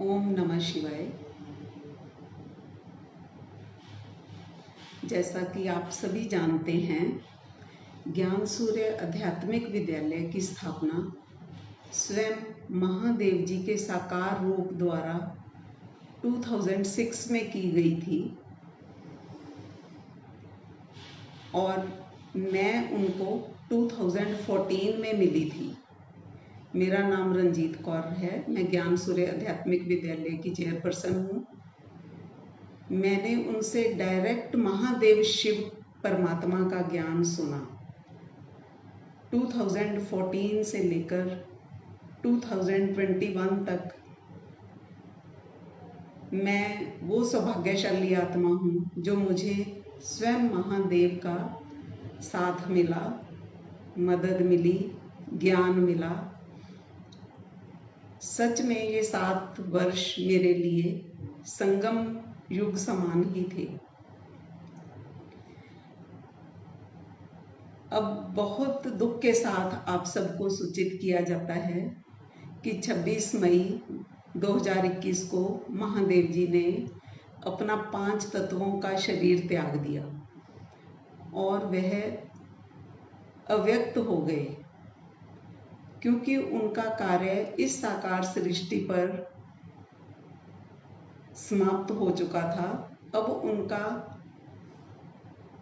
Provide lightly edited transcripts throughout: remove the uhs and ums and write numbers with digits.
ओम नमः शिवाय। जैसा कि आप सभी जानते हैं, ज्ञान सूर्य आध्यात्मिक विद्यालय की स्थापना स्वयं महादेव जी के साकार रूप द्वारा 2006 में की गई थी और मैं उनको 2014 में मिली थी। मेरा नाम रंजीत कौर है। मैं ज्ञान सूर्य आध्यात्मिक विद्यालय की चेयरपर्सन हूँ। मैंने उनसे डायरेक्ट महादेव शिव परमात्मा का ज्ञान सुना। 2014 से लेकर 2021 तक मैं वो सौभाग्यशाली आत्मा हूँ जो मुझे स्वयं महादेव का साथ मिला, मदद मिली, ज्ञान मिला। सच में ये 7 वर्ष मेरे लिए संगम युग समान ही थे। अब बहुत दुख के साथ आप सबको सूचित किया जाता है कि 26 मई 2021 को महादेव जी ने अपना 5 तत्वों का शरीर त्याग दिया और वह अव्यक्त हो गए, क्योंकि उनका कार्य इस साकार सृष्टि पर समाप्त हो चुका था। अब उनका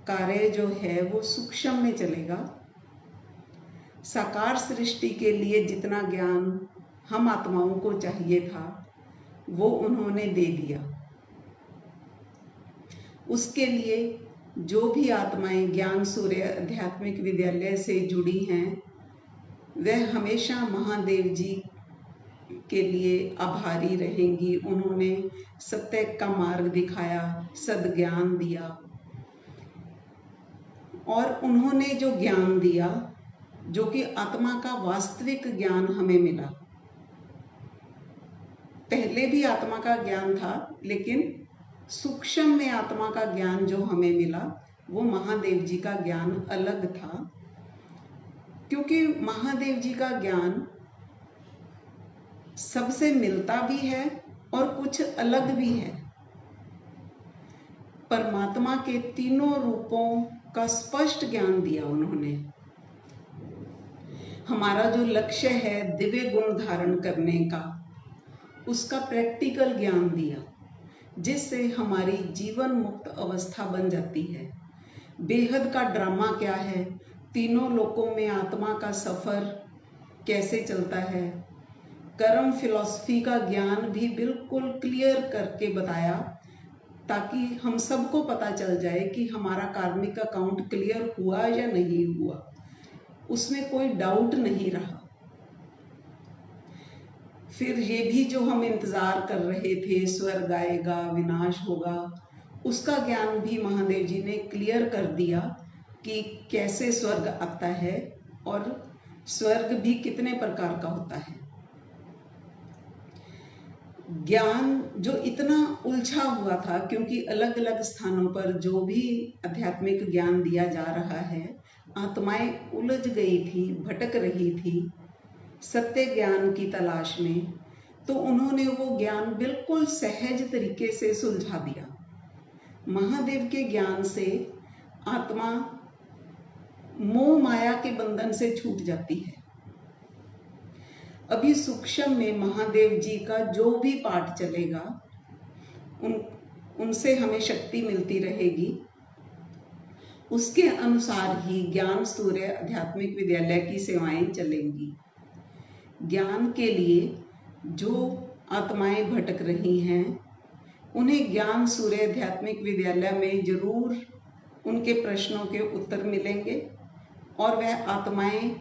कार्य जो है वो सूक्ष्म में चलेगा। साकार सृष्टि के लिए जितना ज्ञान हम आत्माओं को चाहिए था वो उन्होंने दे दिया। उसके लिए जो भी आत्माएं ज्ञान सूर्य आध्यात्मिक विद्यालय से जुड़ी हैं वह हमेशा महादेव जी के लिए आभारी रहेंगी। उन्होंने सत्य का मार्ग दिखाया, सद्ज्ञान दिया और उन्होंने जो ज्ञान दिया, जो कि आत्मा का वास्तविक ज्ञान हमें मिला। पहले भी आत्मा का ज्ञान था, लेकिन सूक्ष्म में आत्मा का ज्ञान जो हमें मिला वो महादेव जी का ज्ञान अलग था, क्योंकि महादेव जी का ज्ञान सबसे मिलता भी है और कुछ अलग भी है। परमात्मा के तीनों रूपों का स्पष्ट ज्ञान दिया उन्होंने। हमारा जो लक्ष्य है दिव्य गुण धारण करने का, उसका प्रैक्टिकल ज्ञान दिया, जिससे हमारी जीवन मुक्त अवस्था बन जाती है। बेहद का ड्रामा क्या है, तीनों लोकों में आत्मा का सफर कैसे चलता है, कर्म फिलॉसफी का ज्ञान भी बिल्कुल क्लियर करके बताया, ताकि हम सबको पता चल जाए कि हमारा कार्मिक अकाउंट क्लियर हुआ या नहीं हुआ, उसमें कोई डाउट नहीं रहा। फिर ये भी जो हम इंतजार कर रहे थे, स्वर्ग आएगा, विनाश होगा, उसका ज्ञान भी महादेव जी ने क्लियर कर दिया कि कैसे स्वर्ग आता है और स्वर्ग भी कितने प्रकार का होता है। ज्ञान जो इतना उलझा हुआ था, क्योंकि अलग अलग स्थानों पर जो भी आध्यात्मिक ज्ञान दिया जा रहा है, आत्माएं उलझ गई थी, भटक रही थी सत्य ज्ञान की तलाश में। तो उन्होंने वो ज्ञान बिल्कुल सहज तरीके से सुलझा दिया। महादेव के ज्ञान से आत्मा मोह माया के बंधन से छूट जाती है। अभी सूक्ष्म में महादेव जी का जो भी पाठ चलेगा उनसे हमें शक्ति मिलती रहेगी। उसके अनुसार ही ज्ञान सूर्य आध्यात्मिक विद्यालय की सेवाएं चलेंगी। ज्ञान के लिए जो आत्माएं भटक रही हैं उन्हें ज्ञान सूर्य आध्यात्मिक विद्यालय में जरूर उनके प्रश्नों के उत्तर मिलेंगे और वह आत्माएं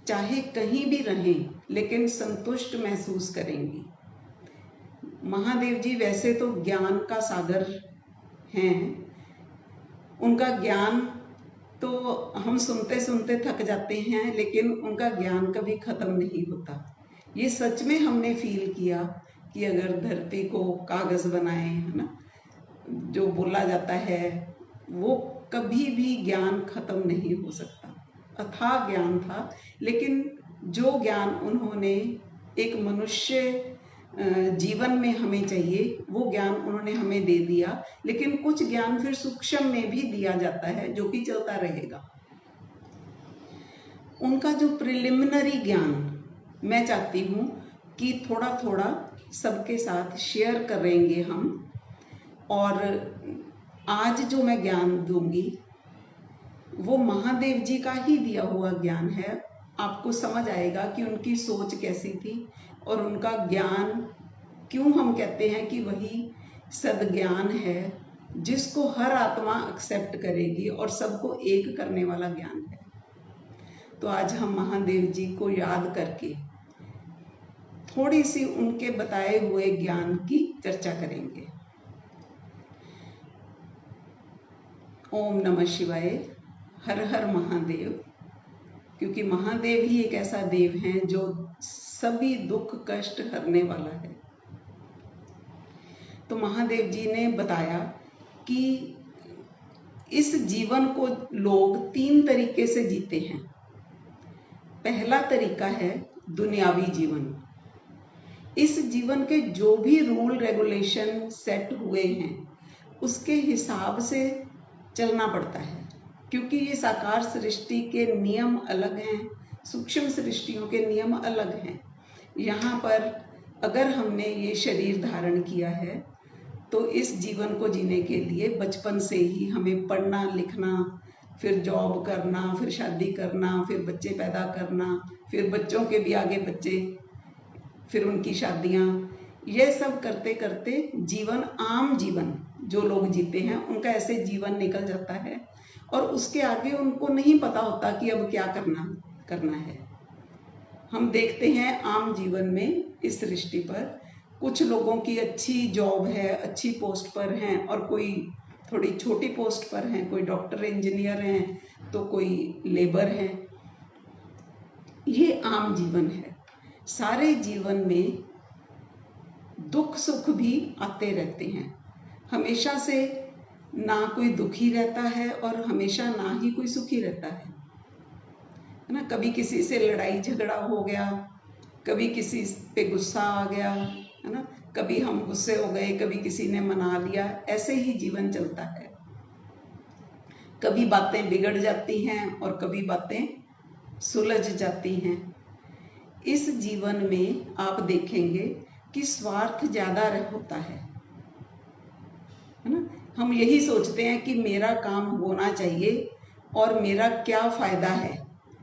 चाहे कहीं भी रहें लेकिन संतुष्ट महसूस करेंगी। महादेव जी वैसे तो ज्ञान का सागर हैं। उनका ज्ञान तो हम सुनते सुनते थक जाते हैं, लेकिन उनका ज्ञान कभी खत्म नहीं होता। ये सच में हमने फील किया कि अगर धरती को कागज बनाए, है ना, जो बोला जाता है, वो कभी भी ज्ञान खत्म नहीं हो सकता। अथाह ज्ञान था, लेकिन जो ज्ञान उन्होंने एक मनुष्य जीवन में हमें चाहिए वो ज्ञान उन्होंने हमें दे दिया, लेकिन कुछ ज्ञान फिर सूक्ष्म में भी दिया जाता है जो कि चलता रहेगा। उनका जो प्रिलिमिनरी ज्ञान मैं चाहती हूँ कि थोड़ा थोड़ा सबके साथ शेयर करेंगे हम, और आज जो मैं ज्ञान दूंगी वो महादेव जी का ही दिया हुआ ज्ञान है। आपको समझ आएगा कि उनकी सोच कैसी थी और उनका ज्ञान क्यों हम कहते हैं कि वही सद्ज्ञान है जिसको हर आत्मा एक्सेप्ट करेगी और सबको एक करने वाला ज्ञान है। तो आज हम महादेव जी को याद करके थोड़ी सी उनके बताए हुए ज्ञान की चर्चा करेंगे। ओम नमः शिवाय, हर हर महादेव। क्योंकि महादेव ही एक ऐसा देव है जो सभी दुख कष्ट हरने वाला है। तो महादेव जी ने बताया कि इस जीवन को लोग 3 तरीके से जीते हैं। पहला तरीका है दुनियावी जीवन। इस जीवन के जो भी रूल रेगुलेशन सेट हुए हैं उसके हिसाब से चलना पड़ता है, क्योंकि ये साकार सृष्टि के नियम अलग हैं, सूक्ष्म सृष्टियों के नियम अलग हैं। यहाँ पर अगर हमने ये शरीर धारण किया है तो इस जीवन को जीने के लिए बचपन से ही हमें पढ़ना लिखना, फिर जॉब करना, फिर शादी करना, फिर बच्चे पैदा करना, फिर बच्चों के भी आगे बच्चे, फिर उनकी शादियाँ, ये सब करते करते जीवन, आम जीवन जो लोग जीते हैं उनका ऐसे जीवन निकल जाता है और उसके आगे उनको नहीं पता होता कि अब क्या करना है। हम देखते हैं आम जीवन में इस सृष्टि पर कुछ लोगों की अच्छी जॉब है, अच्छी पोस्ट पर हैं, और कोई थोड़ी छोटी पोस्ट पर हैं, कोई डॉक्टर इंजीनियर हैं तो कोई लेबर हैं। ये आम जीवन है। सारे जीवन में दुख सुख भी आते रहते हैं। हमेशा से ना कोई दुखी रहता है और हमेशा ना ही कोई सुखी रहता है ना। कभी किसी से लड़ाई झगड़ा हो गया, कभी किसी पे गुस्सा आ गया, है ना, कभी हम गुस्से हो गए, कभी किसी ने मना लिया, ऐसे ही जीवन चलता है। कभी बातें बिगड़ जाती हैं और कभी बातें सुलझ जाती हैं। इस जीवन में आप देखेंगे कि स्वार्थ ज्यादा होता है ना। हम यही सोचते हैं कि मेरा काम होना चाहिए और मेरा क्या फायदा है।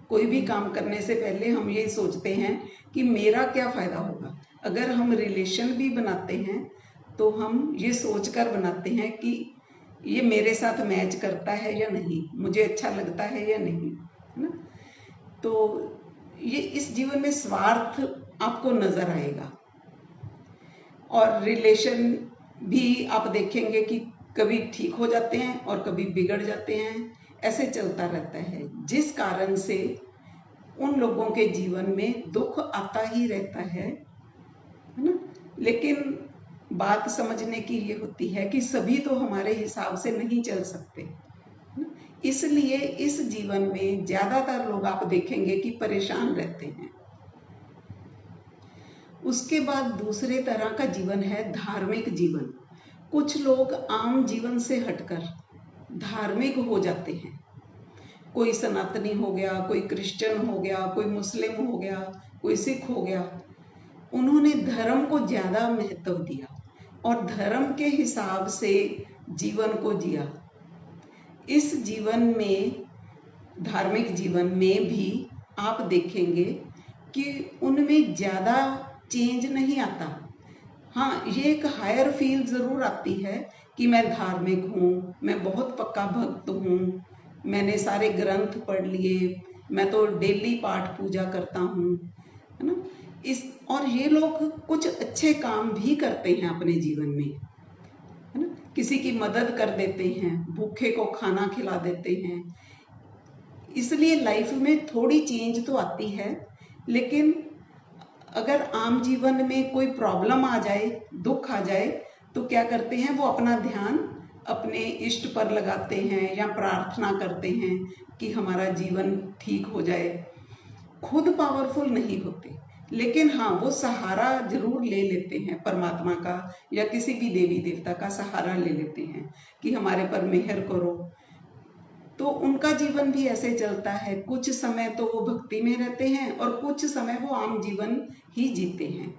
कोई भी काम करने से पहले हम यही सोचते हैं कि मेरा क्या फायदा होगा। अगर हम रिलेशन भी बनाते हैं तो हम ये सोचकर बनाते हैं कि ये मेरे साथ मैच करता है या नहीं, मुझे अच्छा लगता है या नहीं, है ना। तो ये इस जीवन में स्वार्थ आपको नजर आएगा। और रिलेशन भी आप देखेंगे कि कभी ठीक हो जाते हैं और कभी बिगड़ जाते हैं, ऐसे चलता रहता है, जिस कारण से उन लोगों के जीवन में दुख आता ही रहता है ना। लेकिन बात समझने की ये होती है कि सभी तो हमारे हिसाब से नहीं चल सकते, इसलिए इस जीवन में ज्यादातर लोग आप देखेंगे कि परेशान रहते हैं। उसके बाद दूसरे तरह का जीवन है धार्मिक जीवन। कुछ लोग आम जीवन से हटकर धार्मिक हो जाते हैं। कोई सनातनी हो गया, कोई क्रिश्चियन हो गया, कोई मुस्लिम हो गया, कोई सिख हो गया। उन्होंने धर्म को ज्यादा महत्व दिया और धर्म के हिसाब से जीवन को जिया। इस जीवन में, धार्मिक जीवन में भी आप देखेंगे कि उनमें ज्यादा चेंज नहीं आता। हाँ, ये एक हायर फील जरूर आती है कि मैं धार्मिक हूँ, मैं बहुत पक्का भक्त हूँ, मैंने सारे ग्रंथ पढ़ लिए, मैं तो डेली पाठ पूजा करता हूँ, है ना। और ये लोग कुछ अच्छे काम भी करते हैं अपने जीवन में, है ना। किसी की मदद कर देते हैं, भूखे को खाना खिला देते हैं। इसलिए लाइफ में थोड़ी चेंज तो आती है। लेकिन अगर आम जीवन में कोई प्रॉब्लम आ जाए, दुख आ जाए, तो क्या करते हैं, वो अपना ध्यान अपने इष्ट पर लगाते हैं या प्रार्थना करते हैं कि हमारा जीवन ठीक हो जाए। खुद पावरफुल नहीं होते, लेकिन हाँ, वो सहारा जरूर ले लेते हैं परमात्मा का या किसी भी देवी देवता का सहारा ले लेते हैं कि हमारे पर मेहर करो। तो उनका जीवन भी ऐसे चलता है, कुछ समय तो वो भक्ति में रहते हैं और कुछ समय वो आम जीवन ही जीते हैं।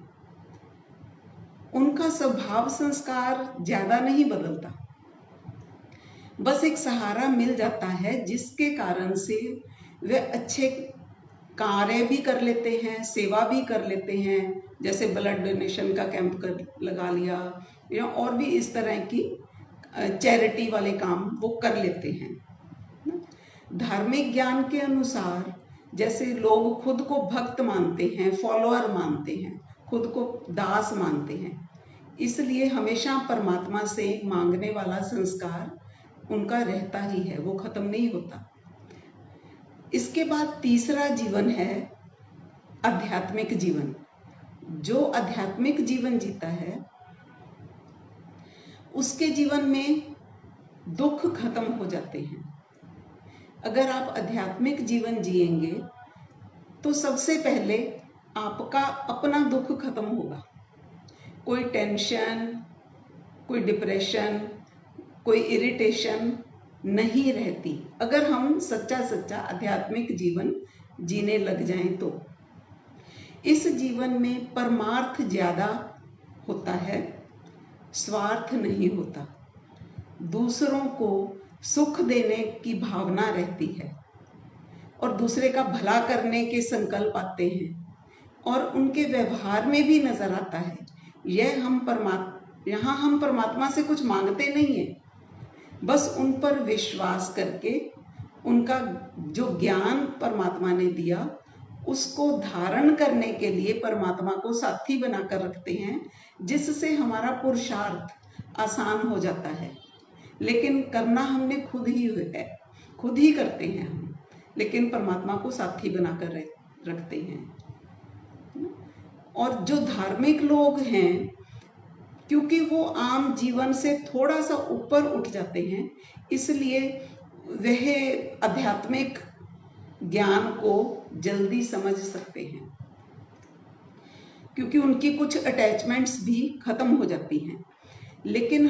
उनका स्वभाव संस्कार ज्यादा नहीं बदलता, बस एक सहारा मिल जाता है जिसके कारण से वे अच्छे कार्य भी कर लेते हैं, सेवा भी कर लेते हैं, जैसे ब्लड डोनेशन का कैंप लगा लिया या और भी इस तरह की चैरिटी वाले काम वो कर लेते हैं। धार्मिक ज्ञान के अनुसार जैसे लोग खुद को भक्त मानते हैं, फॉलोअर मानते हैं, खुद को दास मानते हैं, इसलिए हमेशा परमात्मा से मांगने वाला संस्कार उनका रहता ही है, वो खत्म नहीं होता। इसके बाद तीसरा जीवन है आध्यात्मिक जीवन। जो आध्यात्मिक जीवन जीता है उसके जीवन में दुख खत्म हो जाते हैं। अगर आप आध्यात्मिक जीवन जिएंगे तो सबसे पहले आपका अपना दुख खत्म होगा। कोई टेंशन, कोई डिप्रेशन, कोई इरिटेशन नहीं रहती अगर हम सच्चा सच्चा आध्यात्मिक जीवन जीने लग जाएं तो। इस जीवन में परमार्थ ज्यादा होता है, स्वार्थ नहीं होता। दूसरों को सुख देने की भावना रहती है और दूसरे का भला करने के संकल्प आते हैं और उनके व्यवहार में भी नजर आता है। यहाँ हम परमात्मा से कुछ मांगते नहीं है, बस उन पर विश्वास करके उनका जो ज्ञान परमात्मा ने दिया उसको धारण करने के लिए परमात्मा को साथी बनाकर रखते हैं, जिससे हमारा पुरुषार्थ आसान हो जाता है। लेकिन करना हमने खुद ही है, खुद ही करते हैं हम, लेकिन परमात्मा को साथी बनाकर रखते हैं। और जो धार्मिक लोग हैं, क्योंकि वो आम जीवन से थोड़ा सा ऊपर उठ जाते हैं, इसलिए वह आध्यात्मिक ज्ञान को जल्दी समझ सकते हैं, क्योंकि उनकी कुछ अटैचमेंट्स भी खत्म हो जाती हैं। लेकिन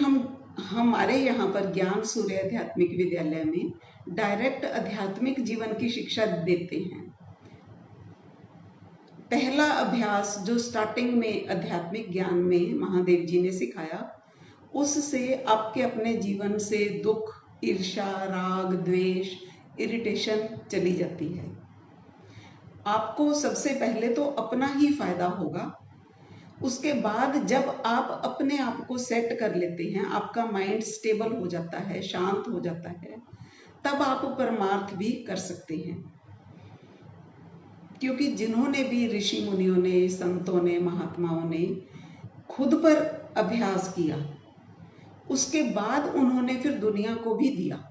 हमारे यहाँ पर ज्ञान सूर्य आध्यात्मिक विद्यालय में डायरेक्ट आध्यात्मिक जीवन की शिक्षा देते हैं। पहला अभ्यास जो स्टार्टिंग में आध्यात्मिक ज्ञान में महादेव जी ने सिखाया, उससे आपके अपने जीवन से दुख, ईर्ष्या, राग, द्वेष, इरिटेशन चली जाती है। आपको सबसे पहले तो अपना ही फायदा होगा। उसके बाद जब आप अपने आप को सेट कर लेते हैं, आपका माइंड स्टेबल हो जाता है, शांत हो जाता है, तब आप परमार्थ भी कर सकते हैं। क्योंकि जिन्होंने भी ऋषि मुनियों ने, संतों ने, महात्माओं ने खुद पर अभ्यास किया, उसके बाद उन्होंने फिर दुनिया को भी दिया।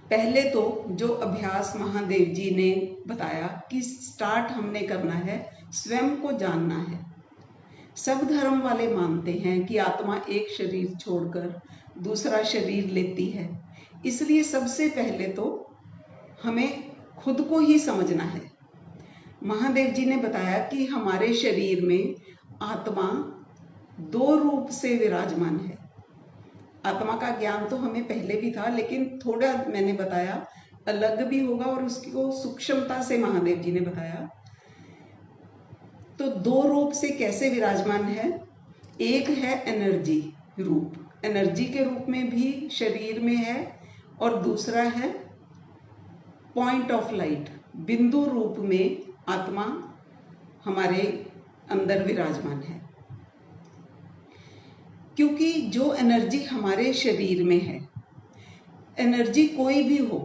पहले तो जो अभ्यास महादेव जी ने बताया कि स्टार्ट हमने करना है, स्वयं को जानना है। सब धर्म वाले मानते हैं कि आत्मा एक शरीर छोड़कर दूसरा शरीर लेती है, इसलिए सबसे पहले तो हमें खुद को ही समझना है। महादेव जी ने बताया कि हमारे शरीर में आत्मा 2 रूप से विराजमान है। आत्मा का ज्ञान तो हमें पहले भी था, लेकिन थोड़ा मैंने बताया अलग भी होगा और उसको सूक्ष्मता से महादेव जी ने बताया। तो 2 रूप से कैसे विराजमान है? एक है एनर्जी रूप, एनर्जी के रूप में भी शरीर में है, और दूसरा है पॉइंट ऑफ लाइट, बिंदु रूप में आत्मा हमारे अंदर विराजमान है। क्योंकि जो एनर्जी हमारे शरीर में है, एनर्जी कोई भी हो,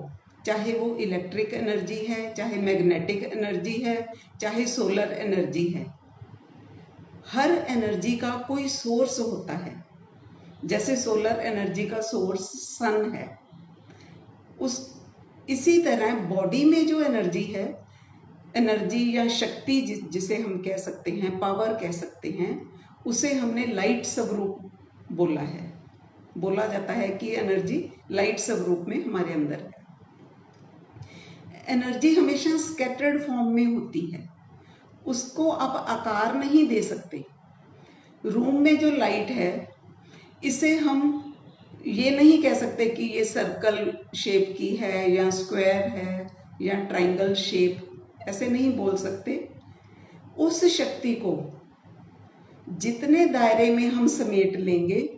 चाहे वो इलेक्ट्रिक एनर्जी है, चाहे मैग्नेटिक एनर्जी है, चाहे सोलर एनर्जी है, हर एनर्जी का कोई सोर्स होता है। जैसे सोलर एनर्जी का सोर्स सन है, इसी तरह बॉडी में जो एनर्जी है, एनर्जी या शक्ति जिसे हम कह सकते हैं, पावर कह सकते हैं, उसे हमने लाइट स्वरूप बोला है। बोला जाता है कि एनर्जी लाइट स्वरूप में हमारे अंदर है। एनर्जी हमेशा स्कैटर्ड फॉर्म में होती है उसको आप आकार नहीं दे सकते। रूम में जो लाइट है इसे हम ये नहीं कह सकते कि ये सर्कल शेप की है या स्क्वायर है या ट्रायंगल शेप, ऐसे नहीं बोल सकते। उस शक्ति को जितने दायरे में हम समेट लेंगे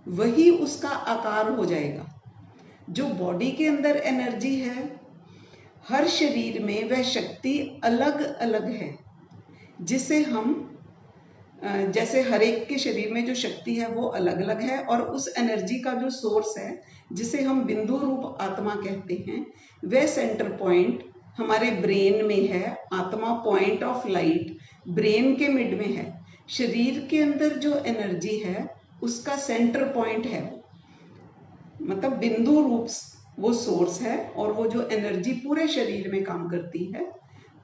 वही उसका आकार हो जाएगा। जो बॉडी के अंदर एनर्जी है, हर शरीर में वह शक्ति अलग अलग है, जिसे हम जैसे हर एक के शरीर में जो शक्ति है वो अलग अलग है, और उस एनर्जी का जो सोर्स है जिसे हम बिंदु रूप आत्मा कहते हैं, वह सेंटर पॉइंट हमारे ब्रेन में है। आत्मा पॉइंट ऑफ लाइट ब्रेन के मिड में है। शरीर के अंदर जो एनर्जी है उसका सेंटर पॉइंट है, मतलब बिंदु रूप वो सोर्स है, और वो जो एनर्जी पूरे शरीर में काम करती है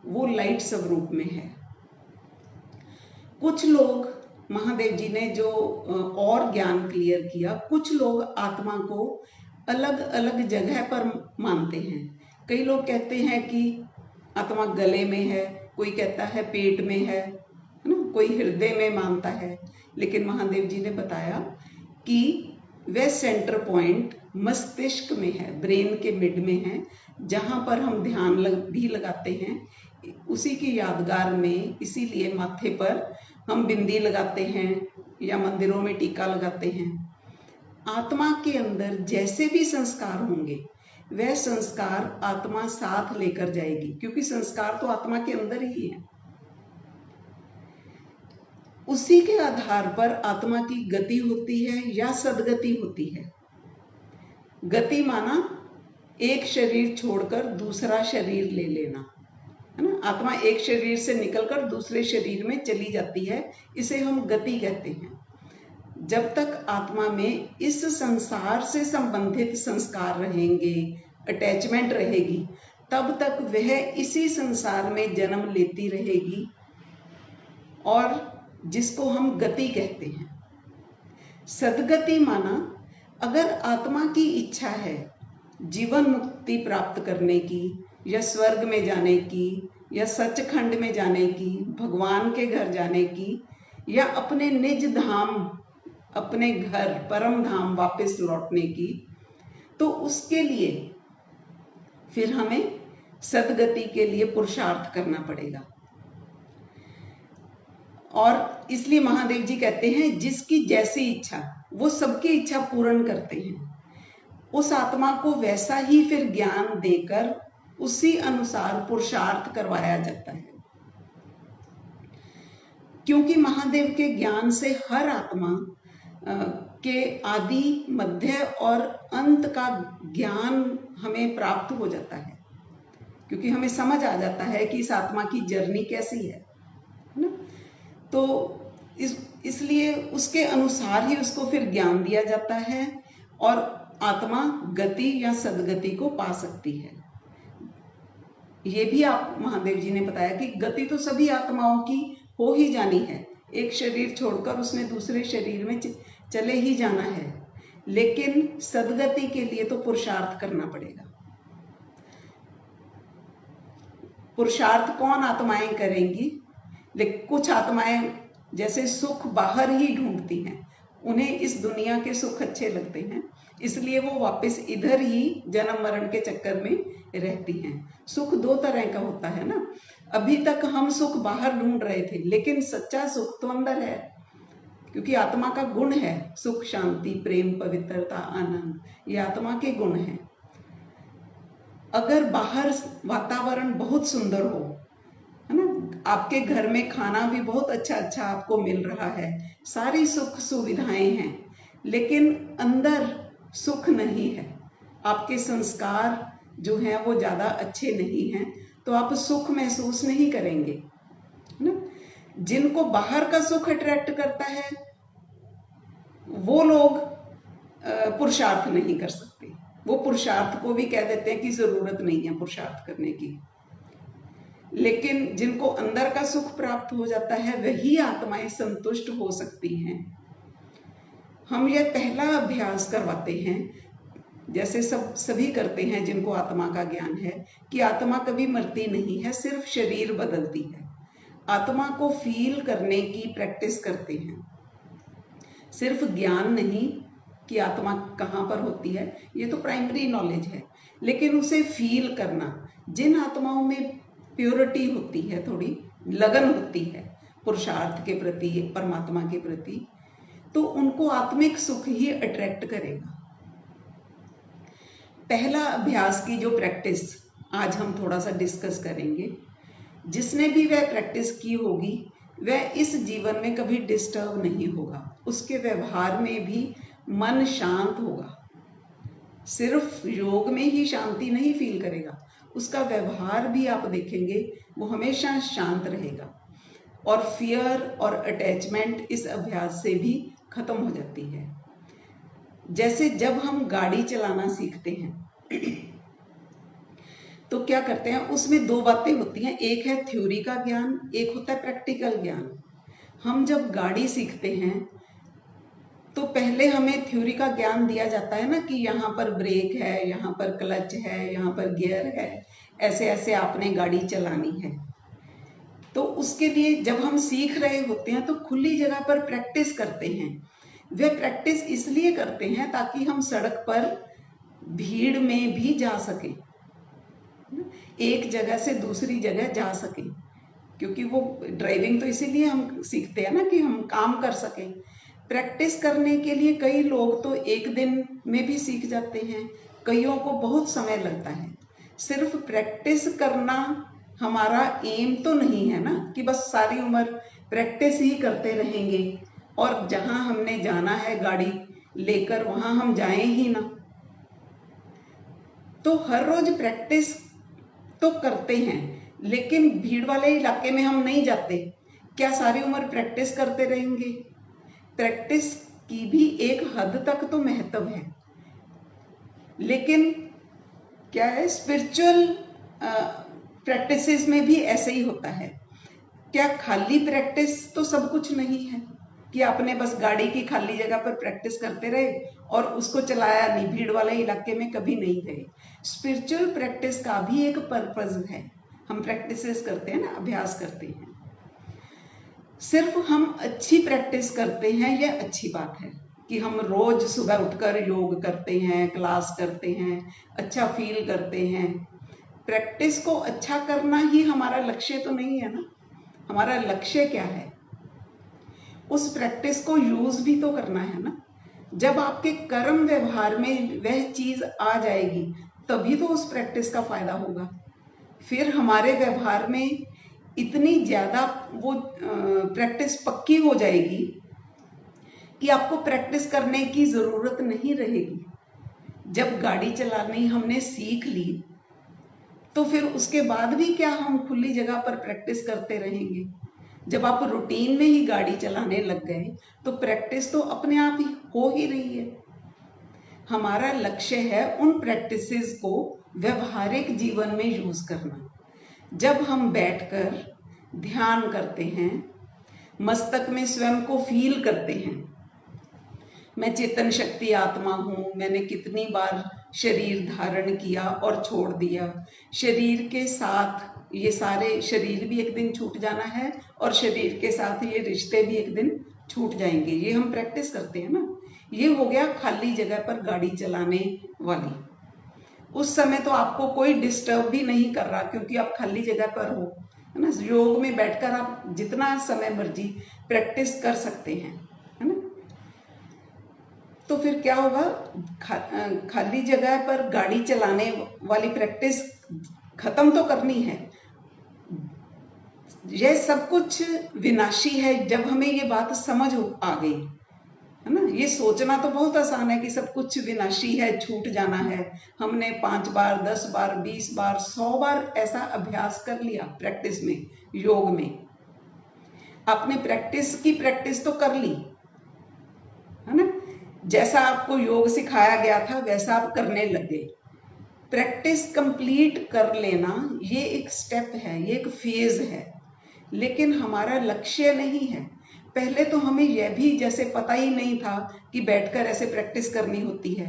वो लाइट स्वरूप में है। कुछ लोग, महादेव जी ने जो और ज्ञान क्लियर किया, कुछ लोग आत्मा को अलग अलग जगह पर मानते हैं। कई लोग कहते हैं कि आत्मा गले में है, कोई कहता है पेट में है ना, कोई हृदय में मानता है। लेकिन महादेव जी ने बताया कि वह सेंटर पॉइंट मस्तिष्क में है, ब्रेन के मिड में है, जहां पर हम ध्यान भी लगाते हैं। उसी की यादगार में इसीलिए माथे पर हम बिंदी लगाते हैं या मंदिरों में टीका लगाते हैं। आत्मा के अंदर जैसे भी संस्कार होंगे वह संस्कार आत्मा साथ लेकर जाएगी, क्योंकि संस्कार तो आत्मा के अंदर ही है। उसी के आधार पर आत्मा की गति होती है या सदगति होती है। गति माना एक शरीर छोड़कर दूसरा शरीर ले लेना, है ना। आत्मा एक शरीर से निकलकर दूसरे शरीर में चली जाती है, इसे हम गति कहते हैं। जब तक आत्मा में इस संसार से संबंधित संस्कार रहेंगे, अटैचमेंट रहेगी, तब तक वह इसी संसार में जन्म लेती रहेगी, और जिसको हम गति कहते हैं। सदगति माना अगर आत्मा की इच्छा है जीवन मुक्ति प्राप्त करने की, या स्वर्ग में जाने की, या सचखंड में जाने की, भगवान के घर जाने की, या अपने निज धाम, अपने घर परम धाम वापस लौटने की, तो उसके लिए फिर हमें सदगति के लिए पुरुषार्थ करना पड़ेगा। और इसलिए महादेव जी कहते हैं जिसकी जैसी इच्छा, वो सबकी इच्छा पूर्ण करते हैं। उस आत्मा को वैसा ही फिर ज्ञान देकर उसी अनुसार पुरुषार्थ करवाया जाता है, क्योंकि महादेव के ज्ञान से हर आत्मा के आदि, मध्य और अंत का ज्ञान हमें प्राप्त हो जाता है, क्योंकि हमें समझ आ जाता है कि इस आत्मा की जर्नी कैसी है ना। तो इसलिए उसके अनुसार ही उसको फिर ज्ञान दिया जाता है, और आत्मा गति या सदगति को पा सकती है। ये भी आप महादेव जी ने बताया कि गति तो सभी आत्माओं की हो ही जानी है, एक शरीर छोड़कर उसने दूसरे शरीर में चले ही जाना है, लेकिन सदगति के लिए तो पुरुषार्थ करना पड़ेगा। पुरुषार्थ कौन आत्माएं करेंगी? लेकिन कुछ आत्माएं जैसे सुख बाहर ही ढूंढती हैं, उन्हें इस दुनिया के सुख अच्छे लगते हैं, इसलिए वो वापस इधर ही जन्म मरण के चक्कर में रहती हैं। सुख दो तरह का होता है ना। अभी तक हम सुख बाहर ढूंढ रहे थे, लेकिन सच्चा सुख तो अंदर है, क्योंकि आत्मा का गुण है सुख, शांति, प्रेम, पवित्रता, आनंद, ये आत्मा के गुण हैं। अगर बाहर वातावरण बहुत सुंदर हो, है ना, आपके घर में खाना भी बहुत अच्छा अच्छा आपको मिल रहा है, सारी सुख सुविधाएं हैं, लेकिन अंदर सुख नहीं है, आपके संस्कार जो हैं वो ज्यादा अच्छे नहीं हैं, तो आप सुख महसूस नहीं करेंगे ना। जिनको बाहर का सुख अट्रैक्ट करता है वो लोग पुरुषार्थ नहीं कर सकते, वो पुरुषार्थ को भी कह देते हैं कि जरूरत नहीं है पुरुषार्थ करने की। लेकिन जिनको अंदर का सुख प्राप्त हो जाता है वही आत्माएं संतुष्ट हो सकती हैं। हम यह पहला अभ्यास करवाते हैं, जैसे सभी करते हैं जिनको आत्मा का ज्ञान है, कि आत्मा कभी मरती नहीं है, सिर्फ शरीर बदलती है। आत्मा को फील करने की प्रैक्टिस करते हैं। सिर्फ ज्ञान नहीं कि आत्मा कहाँ पर होती है, ये तो प्राइमरी नॉलेज है, लेकिन उसे फील करना। जिन आत्माओं में प्योरिटी होती है, थोड़ी लगन होती है पुरुषार्थ के प्रति, परमात्मा के प्रति, तो उनको आत्मिक सुख ही अट्रैक्ट करेगा। पहला अभ्यास की जो प्रैक्टिस आज हम थोड़ा सा डिस्कस करेंगे, जिसने भी वह प्रैक्टिस की होगी वह इस जीवन में कभी डिस्टर्ब नहीं होगा, उसके व्यवहार में भी मन शांत होगा। सिर्फ योग में ही शांति नहीं फील करेगा, उसका व्यवहार भी आप देखेंगे वो हमेशा शांत रहेगा। और फियर और अटैचमेंट इस अभ्यास से भी खत्म हो जाती है। जैसे जब हम गाड़ी चलाना सीखते हैं तो क्या करते हैं, उसमें दो बातें होती हैं, एक है थ्योरी का ज्ञान, एक होता है प्रैक्टिकल ज्ञान। हम जब गाड़ी सीखते हैं तो पहले हमें थ्योरी का ज्ञान दिया जाता है ना, कि यहाँ पर ब्रेक है, यहाँ पर क्लच है, यहाँ पर गियर है, ऐसे ऐसे आपने गाड़ी चलानी है। तो उसके लिए जब हम सीख रहे होते हैं तो खुली जगह पर प्रैक्टिस करते हैं। वे प्रैक्टिस इसलिए करते हैं ताकि हम सड़क पर भीड़ में भी जा सकें, एक जगह से दूसरी जगह जा सकें, क्योंकि वो ड्राइविंग तो इसीलिए हम सीखते हैं ना, कि हम काम कर सकें। प्रैक्टिस करने के लिए कई लोग तो एक दिन में भी सीख जाते हैं, कईयों को बहुत समय लगता है। सिर्फ प्रैक्टिस करना हमारा एम तो नहीं है ना, कि बस सारी उम्र प्रैक्टिस ही करते रहेंगे और जहां हमने जाना है गाड़ी लेकर वहां हम जाएं ही ना। तो हर रोज प्रैक्टिस तो करते हैं, लेकिन भीड़ वाले इलाके में हम नहीं जाते। क्या सारी उम्र प्रैक्टिस करते रहेंगे? प्रैक्टिस की भी एक हद तक तो महत्व है, लेकिन क्या है, स्पिरिचुअल प्रैक्टिसेस में भी ऐसे ही होता है। क्या खाली प्रैक्टिस तो सब कुछ नहीं है, कि आपने बस गाड़ी की खाली जगह पर प्रैक्टिस करते रहे और उसको चलाया नहीं, भीड़ वाले इलाके में कभी नहीं गए। स्पिरिचुअल प्रैक्टिस का भी एक पर्पस है, हम प्रैक्टिसेस करते हैं ना, अभ्यास करते हैं। सिर्फ हम अच्छी प्रैक्टिस करते हैं यह अच्छी बात है, कि हम रोज सुबह उठकर योग करते हैं, क्लास करते हैं, अच्छा फील करते हैं। प्रैक्टिस को अच्छा करना ही हमारा लक्ष्य तो नहीं है ना। हमारा लक्ष्य क्या है? उस प्रैक्टिस को यूज भी तो करना है ना। जब आपके कर्म व्यवहार में वह चीज आ जाएगी तभी तो उस प्रैक्टिस का फायदा होगा। फिर हमारे व्यवहार में इतनी ज्यादा वो प्रैक्टिस पक्की हो जाएगी कि आपको प्रैक्टिस करने की जरूरत नहीं रहेगी। जब गाड़ी चलानी हमने सीख ली तो फिर उसके बाद भी क्या हम खुली जगह पर प्रैक्टिस करते रहेंगे? जब आप रूटीन में ही गाड़ी चलाने लग गए तो प्रैक्टिस तो अपने आप ही हो ही रही है। हमारा लक्ष्य है उन प्रैक्टिसेस को व्यवहारिक जीवन में यूज करना। जब हम बैठकर ध्यान करते हैं, मस्तक में स्वयं को फील करते हैं, मैं चेतन शक्ति आत्मा हूं, मैंने कितनी बार शरीर धारण किया और छोड़ दिया, शरीर के साथ ये सारे शरीर भी एक दिन छूट जाना है और शरीर के साथ ये रिश्ते भी एक दिन छूट जाएंगे। ये हम प्रैक्टिस करते हैं ना। ये हो गया खाली जगह पर गाड़ी चलाने वाली। उस समय तो आपको कोई डिस्टर्ब भी नहीं कर रहा, क्योंकि आप खाली जगह पर हो, है ना। योग में बैठकर आप जितना समय मर्जी प्रैक्टिस कर सकते हैं, है ना। तो फिर क्या होगा, खाली जगह पर गाड़ी चलाने वाली प्रैक्टिस खत्म तो करनी है। यह सब कुछ विनाशी है। जब हमें ये बात समझ आ गई, है ना, ये सोचना तो बहुत आसान है कि सब कुछ विनाशी है, छूट जाना है। हमने 5 बार 10 बार 20 बार 100 बार ऐसा अभ्यास कर लिया प्रैक्टिस में, योग में। आपने प्रैक्टिस तो कर ली, है ना। जैसा आपको योग सिखाया गया था वैसा आप करने लगे। प्रैक्टिस कंप्लीट कर लेना ये एक स्टेप है, ये एक फेज है, लेकिन हमारा लक्ष्य नहीं है। पहले तो हमें यह भी जैसे पता ही नहीं था कि बैठकर ऐसे प्रैक्टिस करनी होती है।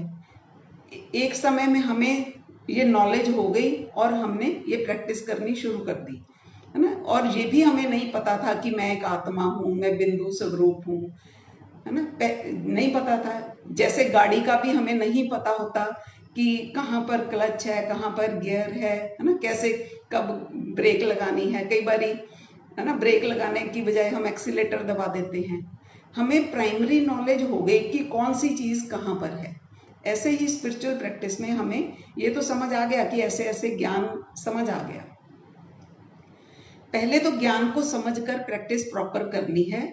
एक समय में हमें ये नॉलेज हो गई और हमने ये प्रैक्टिस करनी शुरू कर दी। है ना। और ये भी हमें नहीं पता था कि मैं एक आत्मा हूँ, मैं बिंदु स्वरूप हूँ, है ना, नहीं पता था। जैसे गाड़ी का भी हमें नहीं पता होता कि कहाँ पर क्लच है, कहाँ पर गियर है ना, कैसे कब ब्रेक लगानी है। कई बारी, है ना, ब्रेक लगाने की बजाय हम एक्सीलेटर दबा देते हैं। हमें प्राइमरी नॉलेज हो गई कि कौन सी चीज कहाँ पर है। ऐसे ही स्पिरिचुअल प्रैक्टिस में हमें ये तो समझ आ गया कि ऐसे ऐसे ज्ञान समझ आ गया। पहले तो ज्ञान को समझकर प्रैक्टिस प्रॉपर करनी है।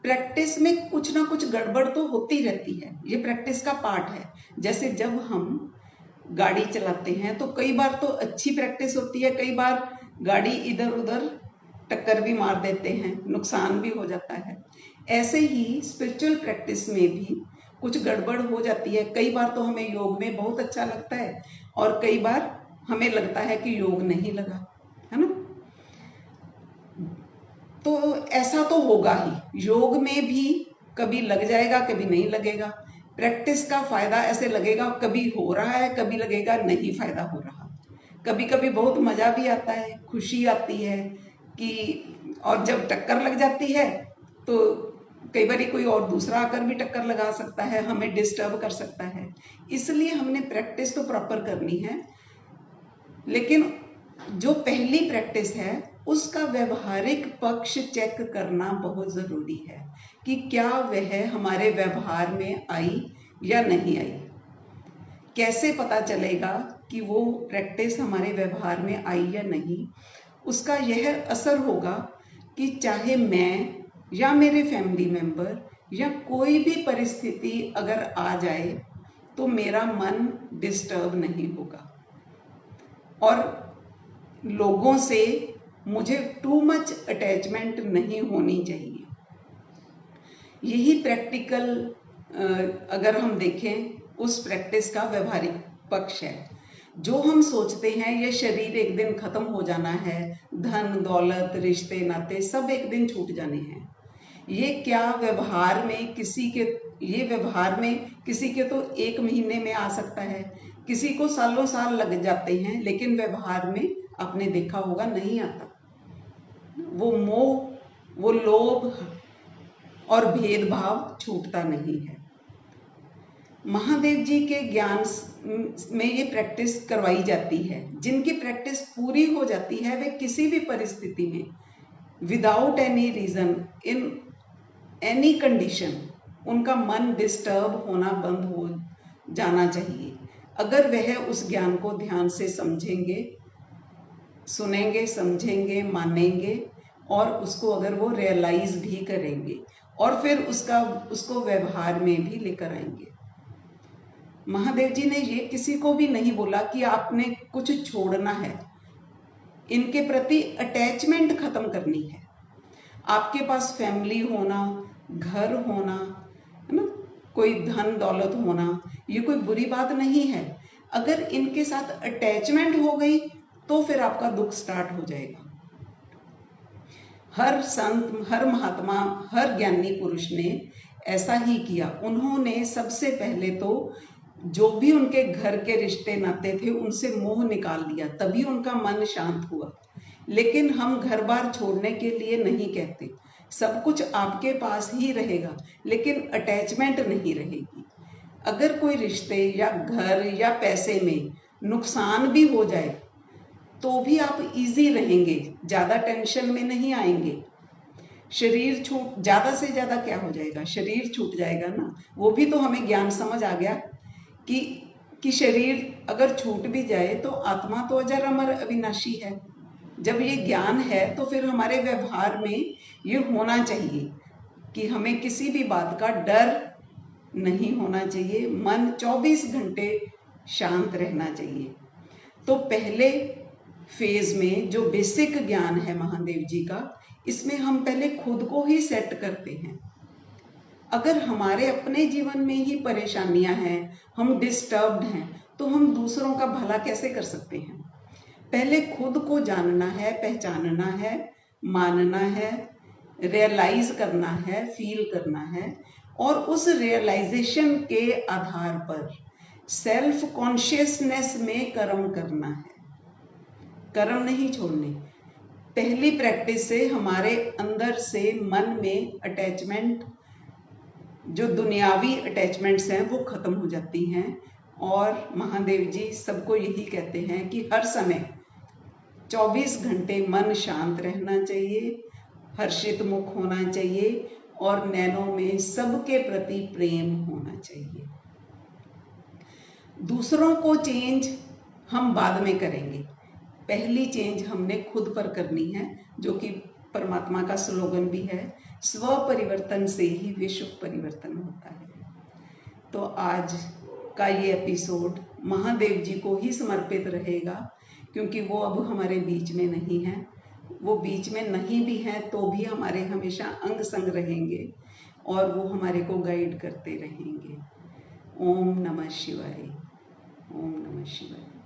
प्रैक्टिस में कुछ ना कुछ गड़बड़ तो होती रहती है, ये प्रैक्टिस का पार्ट है। जैसे जब हम गाड़ी चलाते हैं तो कई बार तो अच्छी प्रैक्टिस होती है, कई बार गाड़ी इधर उधर टक्कर भी मार देते हैं, नुकसान भी हो जाता है। ऐसे ही स्पिरिचुअल प्रैक्टिस में भी कुछ गड़बड़ हो जाती है। कई बार तो हमें योग में बहुत अच्छा लगता है और कई बार हमें लगता है कि योग नहीं लगा, है ना। तो ऐसा तो होगा ही, योग में भी कभी लग जाएगा, कभी नहीं लगेगा। प्रैक्टिस का फायदा ऐसे लगेगा, कभी हो रहा है, कभी लगेगा नहीं फायदा हो रहा। कभी कभी बहुत मजा भी आता है, खुशी आती है कि, और जब टक्कर लग जाती है तो कई बार कोई और दूसरा आकर भी टक्कर लगा सकता है, हमें डिस्टर्ब कर सकता है। इसलिए हमने प्रैक्टिस तो प्रॉपर करनी है, लेकिन जो पहली प्रैक्टिस है उसका व्यवहारिक पक्ष चेक करना बहुत जरूरी है कि क्या वह हमारे व्यवहार में आई या नहीं आई। कैसे पता चलेगा कि वो प्रैक्टिस हमारे व्यवहार में आई या नहीं? उसका यह असर होगा कि चाहे मैं या मेरे फैमिली मेंबर या कोई भी परिस्थिति अगर आ जाए तो मेरा मन डिस्टर्ब नहीं होगा और लोगों से मुझे टू मच अटैचमेंट नहीं होनी चाहिए। यही प्रैक्टिकल, अगर हम देखें, उस प्रैक्टिस का व्यवहारिक पक्ष है। जो हम सोचते हैं ये शरीर एक दिन खत्म हो जाना है, धन दौलत रिश्ते नाते सब एक दिन छूट जाने हैं, ये क्या व्यवहार में किसी के, ये व्यवहार में किसी के तो 1 महीने में आ सकता है, किसी को सालों साल लग जाते हैं, लेकिन व्यवहार में आपने देखा होगा नहीं आता। वो मोह, वो लोभ और भेदभाव छूटता नहीं है। महादेव जी के ज्ञान में ये प्रैक्टिस करवाई जाती है। जिनकी प्रैक्टिस पूरी हो जाती है वे किसी भी परिस्थिति में without any reason, in any condition, उनका मन डिस्टर्ब होना बंद हो जाना चाहिए। अगर वह उस ज्ञान को ध्यान से समझेंगे, सुनेंगे, समझेंगे, मानेंगे और उसको अगर वो रियलाइज भी करेंगे और फिर उसको व्यवहार में भी लेकर आएंगे। महादेव जी ने ये किसी को भी नहीं बोला कि आपने कुछ छोड़ना है, इनके प्रति अटैचमेंट खत्म करनी है। आपके पास फैमिली होना, घर होना, है ना, कोई धन दौलत होना, ये कोई बुरी बात नहीं है। अगर इनके साथ अटैचमेंट हो गई तो फिर आपका दुख स्टार्ट हो जाएगा। हर संत, हर महात्मा, हर ज्ञानी पुरुष ने ऐसा ही किया। उन्होंने सबसे पहले तो जो भी उनके घर के रिश्ते नाते थे उनसे मोह निकाल दिया, तभी उनका मन शांत हुआ। लेकिन हम घर बार छोड़ने के लिए नहीं कहते, सब कुछ आपके पास ही रहेगा लेकिन अटैचमेंट नहीं रहेगी। अगर कोई रिश्ते या घर या पैसे में नुकसान भी हो जाए तो भी आप इजी रहेंगे, ज्यादा टेंशन में नहीं आएंगे। शरीर छूट, ज्यादा से ज्यादा क्या हो जाएगा, शरीर छूट जाएगा ना। वो भी तो हमें ज्ञान समझ आ गया कि शरीर अगर छूट भी जाए तो आत्मा तो अजर अमर अविनाशी है। जब ये ज्ञान है तो फिर हमारे व्यवहार में ये होना चाहिए कि हमें किसी भी बात का डर नहीं होना चाहिए, मन 24 घंटे शांत रहना चाहिए। तो पहले फेज में जो बेसिक ज्ञान है महादेव जी का, इसमें हम पहले खुद को ही सेट करते हैं। अगर हमारे अपने जीवन में ही परेशानियां हैं, हम डिस्टर्ब्ड हैं, तो हम दूसरों का भला कैसे कर सकते हैं? पहले खुद को जानना है, पहचानना है, मानना है, रियलाइज करना है, फील करना है और उस रियलाइजेशन के आधार पर सेल्फ कॉन्शियसनेस में कर्म करना है। कर्म नहीं छोड़ने। पहली प्रैक्टिस से हमारे अंदर से मन में अटैचमेंट, जो दुनियावी अटैचमेंट्स हैं वो खत्म हो जाती हैं। और महादेव जी सबको यही कहते हैं कि हर समय 24 घंटे मन शांत रहना चाहिए, हर्षित मुख होना चाहिए और नैनों में सबके प्रति प्रेम होना चाहिए। दूसरों को चेंज हम बाद में करेंगे, पहली चेंज हमने खुद पर करनी है, जो कि परमात्मा का स्लोगन भी है, स्व परिवर्तन से ही विश्व परिवर्तन होता है। तो आज का ये एपिसोड महादेव जी को ही समर्पित रहेगा, क्योंकि वो अब हमारे बीच में नहीं है। वो बीच में नहीं भी हैं तो भी हमारे हमेशा अंग संग रहेंगे और वो हमारे को गाइड करते रहेंगे। ओम नमः शिवाय। ओम नमः शिवाय।